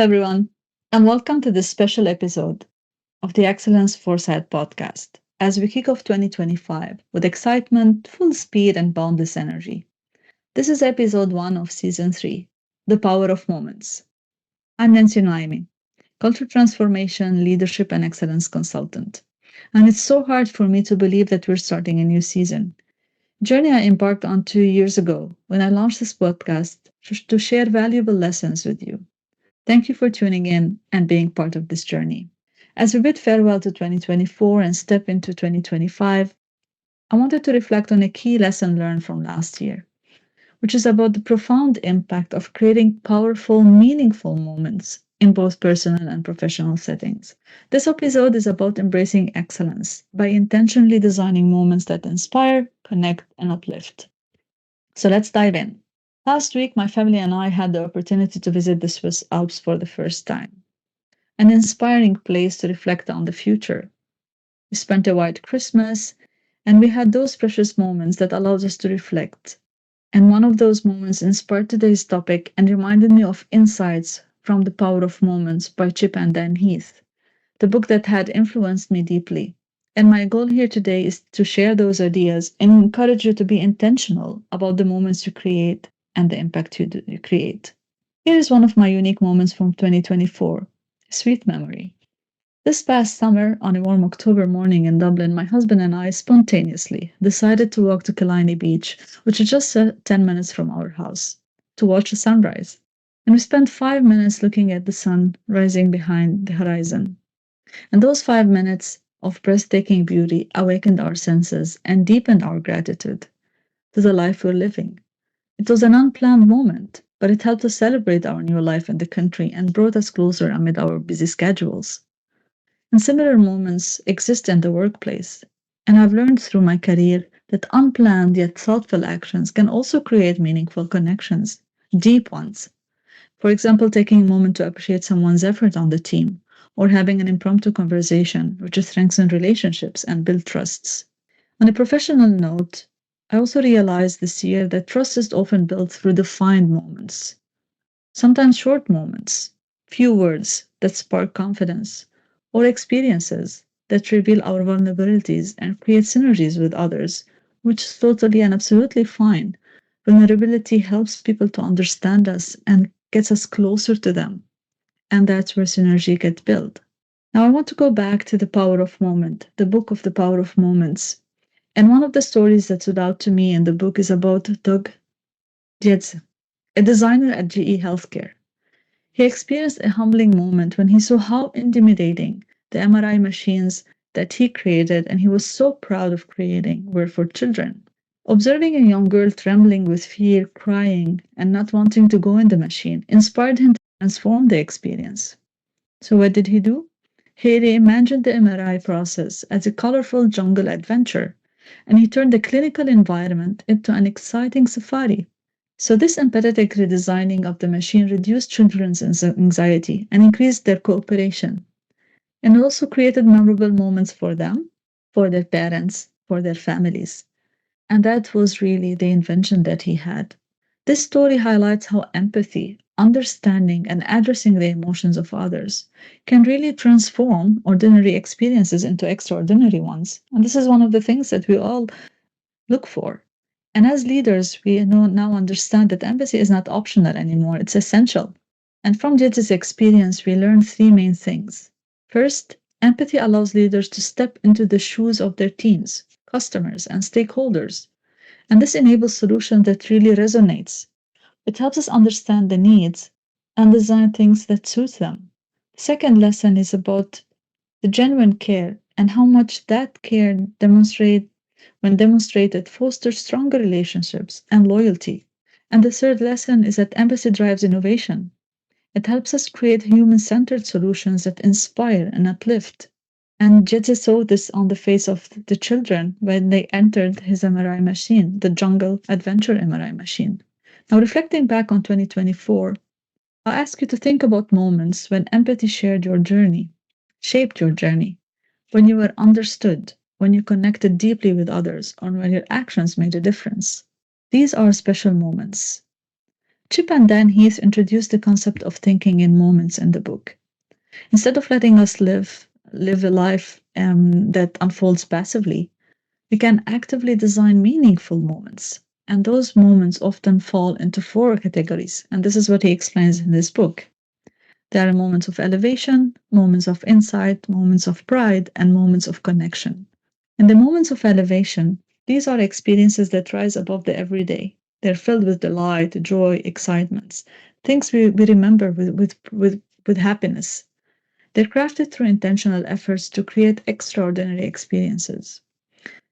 everyone, and welcome to this special episode of the Excellence Foresight Podcast as we kick off 2025 with excitement, full speed, and boundless energy. This is episode 1 of season 3, The Power of Moments. I'm Nancy Nouaimeh, culture transformation, leadership, and excellence consultant. And it's so hard for me to believe that we're starting a new season. Journey I embarked on 2 years ago when I launched this podcast to share valuable lessons with you. Thank you for tuning in and being part of this journey. As we bid farewell to 2024 and step into 2025, I wanted to reflect on a key lesson learned from last year, which is about the profound impact of creating powerful, meaningful moments in both personal and professional settings. This episode is about embracing excellence by intentionally designing moments that inspire, connect, and uplift. So let's dive in. Last week, my family and I had the opportunity to visit the Swiss Alps for the first time, an inspiring place to reflect on the future. We spent a white Christmas, and we had those precious moments that allowed us to reflect. And one of those moments inspired today's topic and reminded me of insights from The Power of Moments by Chip and Dan Heath, the book that had influenced me deeply. And my goal here today is to share those ideas and encourage you to be intentional about the moments you create and the impact you create. Here is one of my unique moments from 2024, a sweet memory. This past summer, on a warm October morning in Dublin, my husband and I spontaneously decided to walk to Killiney Beach, which is just 10 minutes from our house, to watch the sunrise. And we spent 5 minutes looking at the sun rising behind the horizon. And those 5 minutes of breathtaking beauty awakened our senses and deepened our gratitude to the life we're living. It was an unplanned moment, but it helped us celebrate our new life in the country and brought us closer amid our busy schedules. And similar moments exist in the workplace, and I've learned through my career that unplanned yet thoughtful actions can also create meaningful connections, deep ones. For example, taking a moment to appreciate someone's effort on the team, or having an impromptu conversation which strengthens relationships and builds trusts. On a professional note, I also realized this year that trust is often built through defined moments, sometimes short moments, few words that spark confidence, or experiences that reveal our vulnerabilities and create synergies with others, which is totally and absolutely fine. Vulnerability helps people to understand us and gets us closer to them, and that's where synergy gets built. Now, I want to go back to The Power of Moment, the book of The Power of Moments. And one of the stories that stood out to me in the book is about Doug Dietz, a designer at GE Healthcare. He experienced a humbling moment when he saw how intimidating the MRI machines that he created and he was so proud of creating were for children. Observing a young girl trembling with fear, crying, and not wanting to go in the machine inspired him to transform the experience. So what did he do? He reimagined the MRI process as a colorful jungle adventure, and he turned the clinical environment into an exciting safari. So this empathetic redesigning of the machine reduced children's anxiety and increased their cooperation. And it also created memorable moments for them, for their parents, for their families. And that was really the invention that he had. This story highlights how empathy, understanding, and addressing the emotions of others can really transform ordinary experiences into extraordinary ones. And this is one of the things that we all look for. And as leaders, we now understand that empathy is not optional anymore, it's essential. And from Dietz's experience, we learn 3 main things. First, empathy allows leaders to step into the shoes of their teams, customers, and stakeholders. And this enables solutions that really resonates. It helps us understand the needs and design things that suit them. The second lesson is about the genuine care and how much that care when demonstrated, fosters stronger relationships and loyalty. And the third lesson is that empathy drives innovation. It helps us create human-centered solutions that inspire and uplift. And Dietz saw this on the face of the children when they entered his MRI machine, the Jungle Adventure MRI machine. Now, reflecting back on 2024, I'll ask you to think about moments when empathy shaped your journey, when you were understood, when you connected deeply with others, or when your actions made a difference. These are special moments. Chip and Dan Heath introduced the concept of thinking in moments in the book. Instead of letting us live a life that unfolds passively, we can actively design meaningful moments. And those moments often fall into four categories. And this is what he explains in this book. There are moments of elevation, moments of insight, moments of pride, and moments of connection. In the moments of elevation, these are experiences that rise above the everyday. They're filled with delight, joy, excitements, things we remember with happiness. They're crafted through intentional efforts to create extraordinary experiences.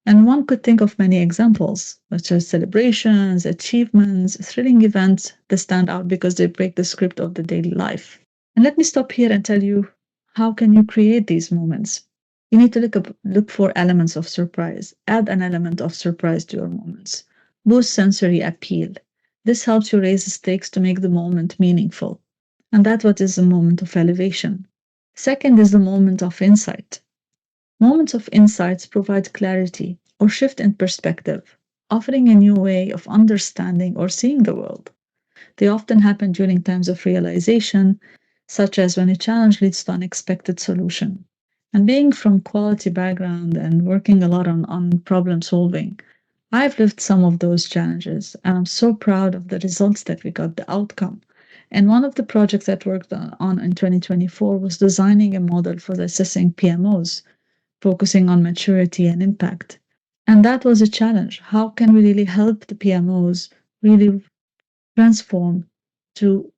And one could think of many examples, such as celebrations, achievements, thrilling events that stand out because they break the script of the daily life. And let me stop here and tell you how can you create these moments. You need to look for elements of surprise. Add an element of surprise to your moments. Boost sensory appeal. This helps you raise the stakes to make the moment meaningful. And that's what is the moment of elevation. Second is the moment of insight. Moments of insights provide clarity or shift in perspective, offering a new way of understanding or seeing the world. They often happen during times of realization, such as when a challenge leads to unexpected solution. And being from quality background and working a lot on problem solving, I've lived some of those challenges, and I'm so proud of the results that we got, the outcome. And one of the projects that worked on in 2024 was designing a model for assessing PMOs, focusing on maturity and impact. And that was a challenge. How can we really help the PMOs really transform to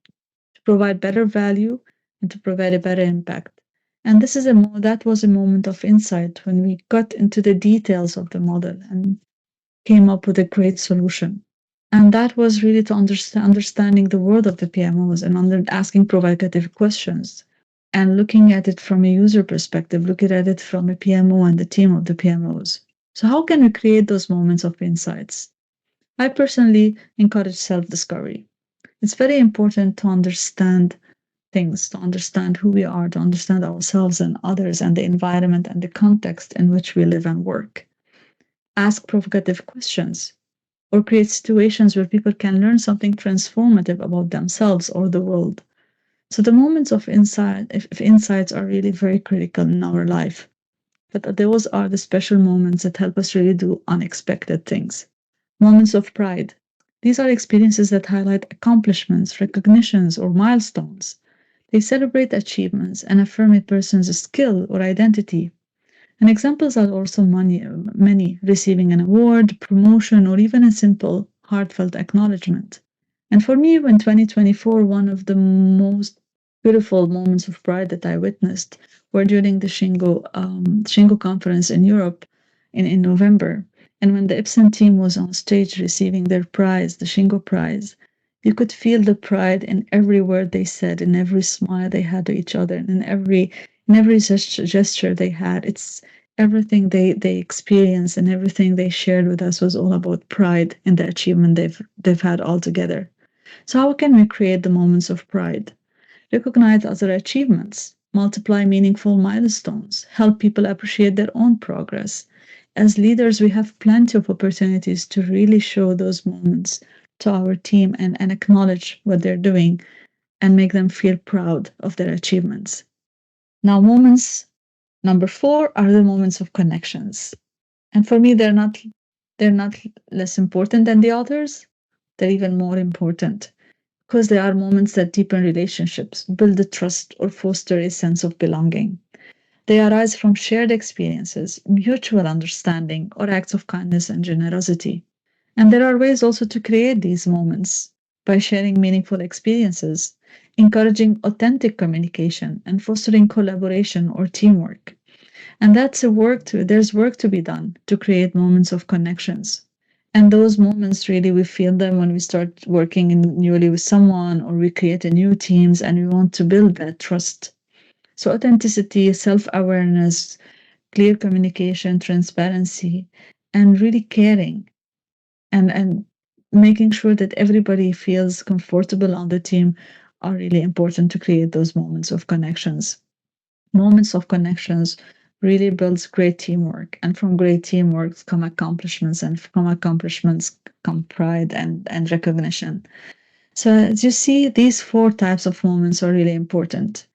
provide better value and to provide a better impact? And that was a moment of insight when we got into the details of the model and came up with a great solution. And that was really to understanding the world of the PMOs and asking provocative questions and looking at it from a user perspective, looking at it from a PMO and the team of the PMOs. So, how can we create those moments of insights? I personally encourage self discovery. It's very important to understand things, to understand who we are, to understand ourselves and others and the environment and the context in which we live and work. Ask provocative questions or create situations where people can learn something transformative about themselves or the world. So the moments of insight, if insights are really very critical in our life, but those are the special moments that help us really do unexpected things. Moments of pride. These are experiences that highlight accomplishments, recognitions, or milestones. They celebrate achievements and affirm a person's skill or identity. And examples are also many, receiving an award, promotion, or even a simple, heartfelt acknowledgement. And for me, in 2024, one of the most beautiful moments of pride that I witnessed were during the Shingo conference in Europe in November. And when the Ipsen team was on stage receiving their prize, the Shingo prize, you could feel the pride in every word they said, in every smile they had to each other, and in every gesture they had. It's everything they experienced and everything they shared with us was all about pride in the achievement they've had all together. So how can we create the moments of pride? Recognize other achievements, multiply meaningful milestones, help people appreciate their own progress. As leaders, we have plenty of opportunities to really show those moments to our team and acknowledge what they're doing and make them feel proud of their achievements. Now, moments number 4 are the moments of connections. And for me, they're not less important than the others. They're even more important because they are moments that deepen relationships, build the trust, or foster a sense of belonging. They arise from shared experiences, mutual understanding, or acts of kindness and generosity. And there are ways also to create these moments by sharing meaningful experiences, encouraging authentic communication, and fostering collaboration or teamwork. And there's work to be done to create moments of connections. And those moments really we feel them when we start working newly with someone or we create a new teams and we want to build that trust. So authenticity, self-awareness, clear communication, transparency, and really caring and making sure that everybody feels comfortable on the team are really important to create those moments of connections. Moments of connections really builds great teamwork, and from great teamwork come accomplishments, and from accomplishments come pride and recognition. So, as you see, these four types of moments are really important.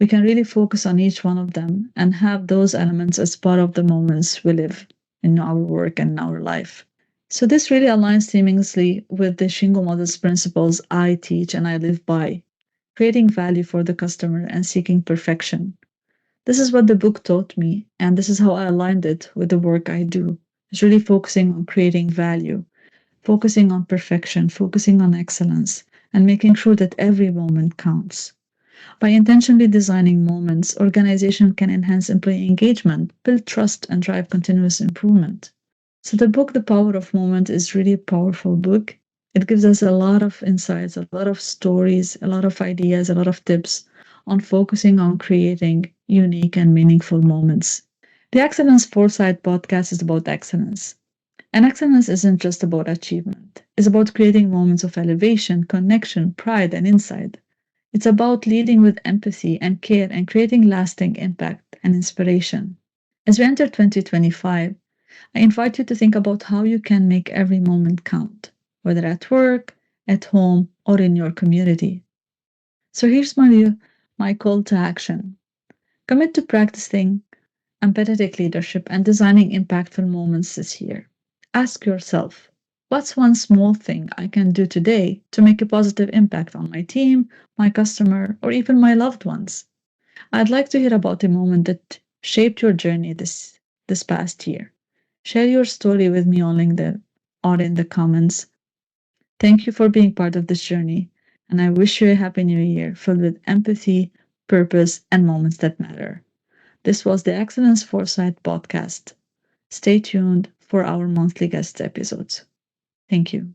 We can really focus on each one of them and have those elements as part of the moments we live in our work and in our life. So, this really aligns seamlessly with the Shingo model's principles I teach and I live by, creating value for the customer and seeking perfection. This is what the book taught me, and this is how I aligned it with the work I do. It's really focusing on creating value, focusing on perfection, focusing on excellence, and making sure that every moment counts. By intentionally designing moments, organization can enhance employee engagement, build trust, and drive continuous improvement. So the book, The Power of Moment, is really a powerful book. It gives us a lot of insights, a lot of stories, a lot of ideas, a lot of tips on focusing on creating unique and meaningful moments. The Excellence Foresight podcast is about excellence. And excellence isn't just about achievement. It's about creating moments of elevation, connection, pride, and insight. It's about leading with empathy and care and creating lasting impact and inspiration. As we enter 2025, I invite you to think about how you can make every moment count, whether at work, at home, or in your community. So here's my call to action. Commit to practicing empathetic leadership and designing impactful moments this year. Ask yourself, what's one small thing I can do today to make a positive impact on my team, my customer, or even my loved ones? I'd like to hear about a moment that shaped your journey this past year. Share your story with me on LinkedIn or in the comments. Thank you for being part of this journey, and I wish you a happy new year filled with empathy, purpose, and moments that matter. This was the Excellence Foresight podcast. Stay tuned for our monthly guest episodes. Thank you.